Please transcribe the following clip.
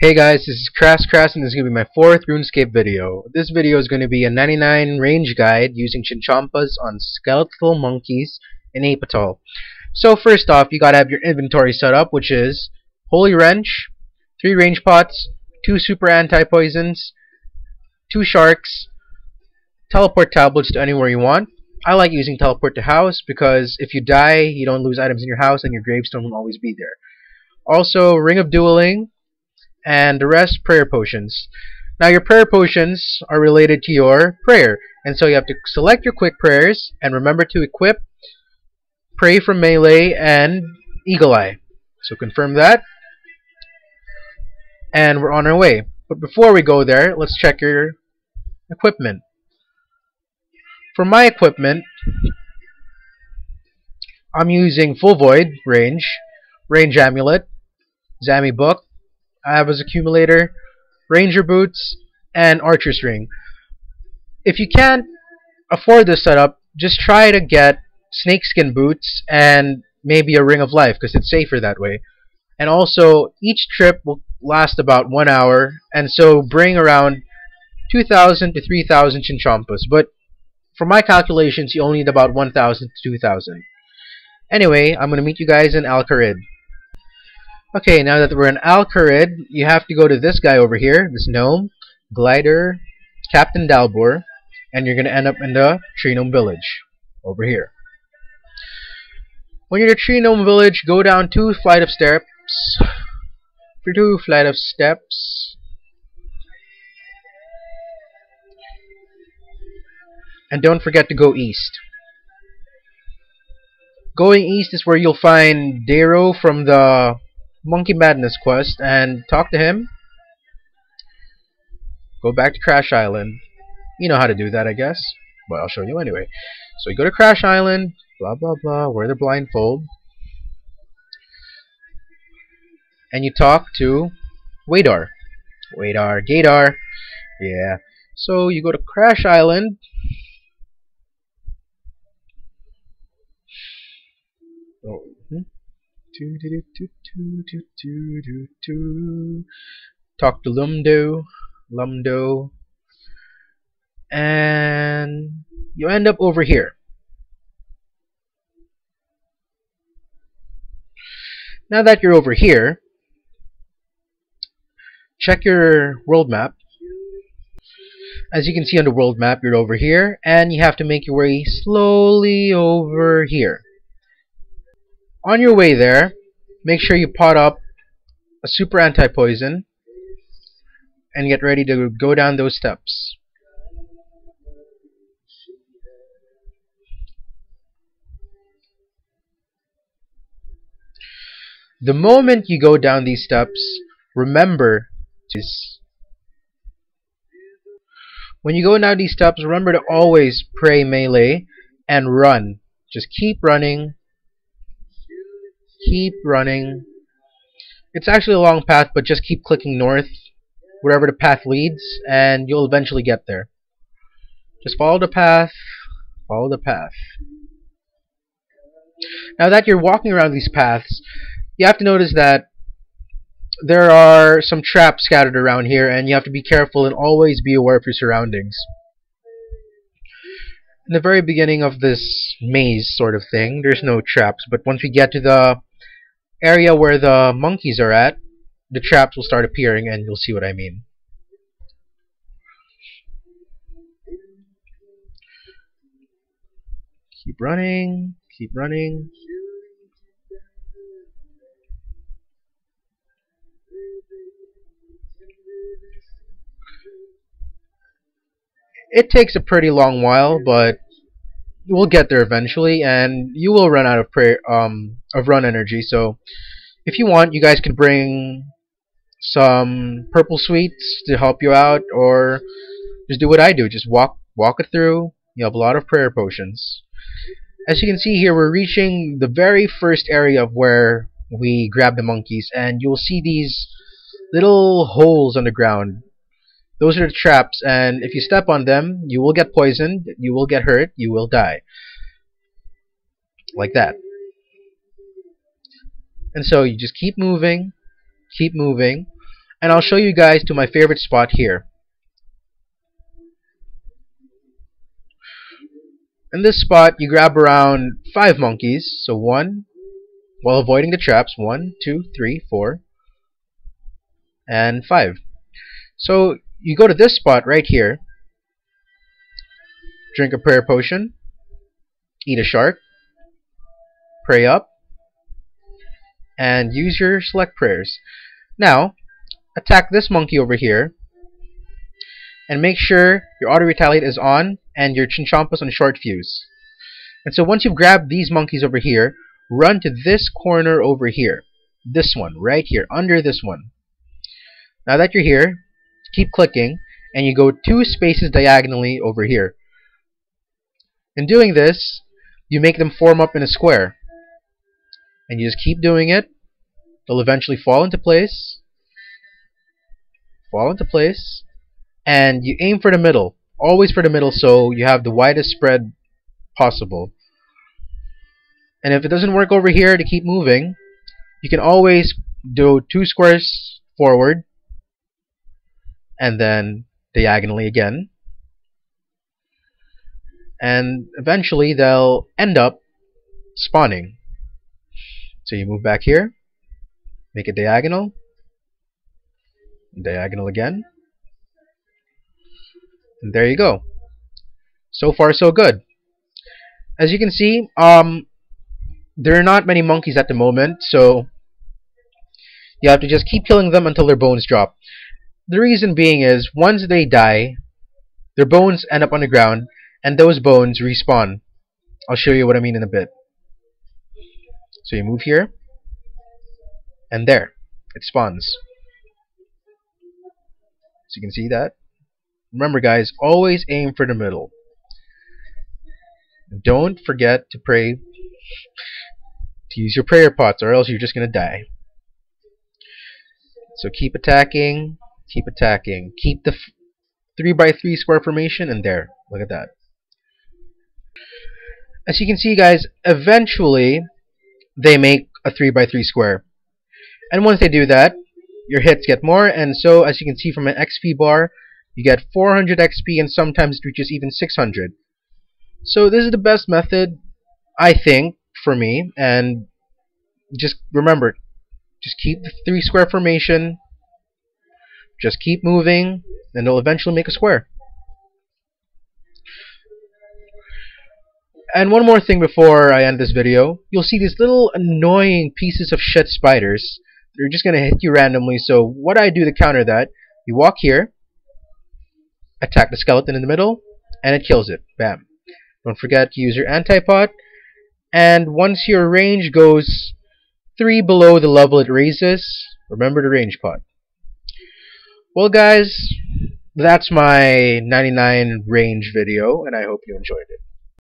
Hey guys, this is Crass and this is going to be my 4th RuneScape video. This video is going to be a 99 range guide using Chinchompas on skeletal monkeys in Apotal. So first off, you gotta have your inventory set up, which is Holy Wrench, 3 range pots, 2 super anti-poisons, 2 sharks, teleport tablets to anywhere you want. I like using teleport to house because if you die, you don't lose items in your house and your gravestone will always be there. Also, Ring of Dueling, and the rest prayer potions. Now your prayer potions are related to your prayer, and so you have to select your quick prayers and remember to equip Pray from Melee and Eagle Eye. So confirm that, and we're on our way. But before we go there, let's check your equipment. For my equipment, I'm using Full Void Range Amulet, Zami Book, I have his accumulator, ranger boots, and archer's ring. If you can't afford this setup, just try to get snakeskin boots and maybe a ring of life because it's safer that way. And also, each trip will last about 1 hour, and so bring around 2,000 to 3,000 Chinchompas. But for my calculations, you only need about 1,000 to 2,000. Anyway, I'm going to meet you guys in Al-Kharid. Okay, now that we're in Al-Kharid, you have to go to this guy over here, this gnome, Glider, Captain Dalbor, and you're going to end up in the Tree Gnome Village, over here. When you're in the Tree Gnome Village, go down 2 flight of steps, and don't forget to go east. Going east is where you'll find Darrow from the Monkey Madness quest and talk to him. Go back to Crash Island. You know how to do that, I guess. But I'll show you anyway. So you go to Crash Island, blah blah blah, wear the blindfold, and you talk to Gaydar. Yeah. So you go to Crash Island. Oh. Talk to Lumdo, and you end up over here. Now that you're over here, check your world map. As you can see on the world map, you're over here, and you have to make your way slowly over here. On your way there, make sure you pot up a super anti-poison and get ready to go down those steps. The moment you go down these steps, remember when you go down these steps, remember to always pray melee and run. Just keep running. Keep running. It's actually a long path, but just keep clicking north wherever the path leads, and you'll eventually get there. Just follow the path. Follow the path. Now that you're walking around these paths, you have to notice that there are some traps scattered around here, and you have to be careful and always be aware of your surroundings. In the very beginning of this maze sort of thing, there's no traps, but once we get to the area where the monkeys are at, the traps will start appearing, and you'll see what I mean. Keep running, keep running. It takes a pretty long while, but we'll get there eventually, and you will run out of run energy. So if you want, you guys can bring some purple sweets to help you out, or just do what I do, just walk it through. You have a lot of prayer potions. As you can see here, we're reaching the very first area of where we grab the monkeys, and you'll see these little holes on the ground. Those are the traps, and if you step on them, you will get poisoned, you will get hurt, you will die. Like that. And so you just keep moving, and I'll show you guys to my favorite spot here. In this spot, you grab around 5 monkeys, so 1, while avoiding the traps. 1, 2, 3, 4, and 5. So you go to this spot right here, drink a prayer potion, eat a shark, pray up, and use your select prayers. Now, attack this monkey over here, and make sure your auto retaliate is on and your Chinchompas on short fuse. And so once you've grabbed these monkeys over here, run to this corner over here. This one, right here, under this one. Now that you're here, keep clicking, and you go 2 spaces diagonally over here. In doing this, you make them form up in a square. And you just keep doing it. They'll eventually fall into place. Fall into place. And you aim for the middle. Always for the middle, so you have the widest spread possible. And if it doesn't work over here to keep moving, you can always do 2 squares forward and then diagonally again. And eventually they'll end up spawning. So you move back here, make it diagonal, diagonal again, and there you go. So far so good. As you can see, there are not many monkeys at the moment, so you have to just keep killing them until their bones drop. The reason being is, once they die, their bones end up on the ground, and those bones respawn. I'll show you what I mean in a bit. So you move here, and there, it spawns. So you can see that. Remember guys, always aim for the middle. Don't forget to pray, to use your prayer pots, or else you're just going to die. So keep attacking, keep attacking. Keep the 3x3 square formation, and there, look at that. As you can see guys, eventually they make a 3x3 square. And once they do that, your hits get more, and so as you can see from an XP bar, you get 400 XP, and sometimes it reaches even 600. So this is the best method, I think, for me. And just remember, just keep the 3 square formation, just keep moving, and it'll eventually make a square. And one more thing before I end this video, you'll see these little annoying pieces of shit spiders. They're just going to hit you randomly, so what I do to counter that, you walk here, attack the skeleton in the middle, and it kills it. Bam. Don't forget to use your antipod, and once your range goes 3 below the level it raises, remember the range pot. Well guys, that's my 99 range video, and I hope you enjoyed it.